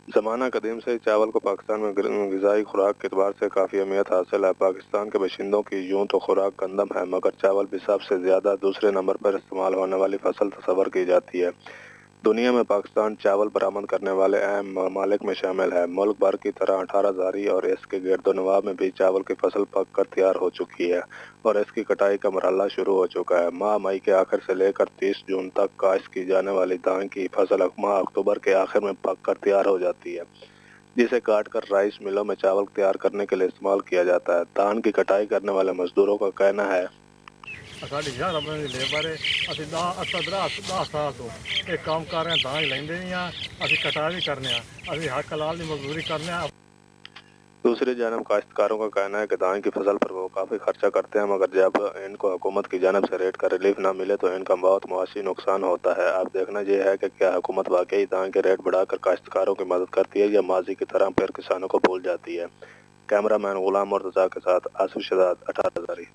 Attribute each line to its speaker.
Speaker 1: زمانہ قدیم سے چاول کو پاکستان میں غذائی خوراک کے اعتبار سے کافی اہمیت حاصل ہے۔ پاکستان کے باشندوں کی یوں تو خوراک گندم ہے، مگر چاول بھی سب سے زیادہ دوسرے نمبر پر استعمال ہونے والی فصل تصور کی جاتی ہے۔ دنیا میں پاکستان چاول برآمد کرنے والے اہم ممالک میں شامل ہے۔ ملک بھر کی طرح 18 زاری اور اس کے گرد و نواح میں بھی چاول کی فصل پک کر تیار ہو چکی ہے اور اس کی کٹائی کا مرحلہ شروع ہو چکا ہے۔ ماہ مئی کے آخر سے لے کر 30 جون تک کاشت کی جانے والی دھان کی فصل ماہ اکتوبر کے آخر میں پک کر تیار ہو جاتی ہے، جسے کاٹ کر رائس ملوں میں چاول تیار کرنے کے لیے استعمال کیا جاتا ہے۔ دھان کی کٹائی کرنے والے مزدوروں کا کہنا ہے
Speaker 2: ساڈی 11 بندے دی لیبر ہے، اسی 10 سال تو یہ کام کر رہے ہیں، دان ہی لیندے نہیں ہاں، اسی کٹائی بھی کرنے ہاں، اسی حق حلال دی مزدوری کرنے ہاں۔
Speaker 1: دوسری جانب کاشتکاروں کا کہنا ہے کہ دھان کی فصل پر وہ کافی خرچہ کرتے ہیں، مگر جب ان کو حکومت کی جانب سے ریٹ کا ریلیف نہ ملے تو ان کا بہت معاشی نقصان ہوتا ہے۔ اب دیکھنا یہ ہے کہ کیا حکومت واقعی دھان کے ریٹ بڑھا کر کاشتکاروں کی مدد کرتی ہے یا ماضی کی طرح پھر کسانوں کو بھول جاتی ہے۔ کیمرہ مین غلام مرتضیٰ کے ساتھ آصف شہزاد، 18 زاری۔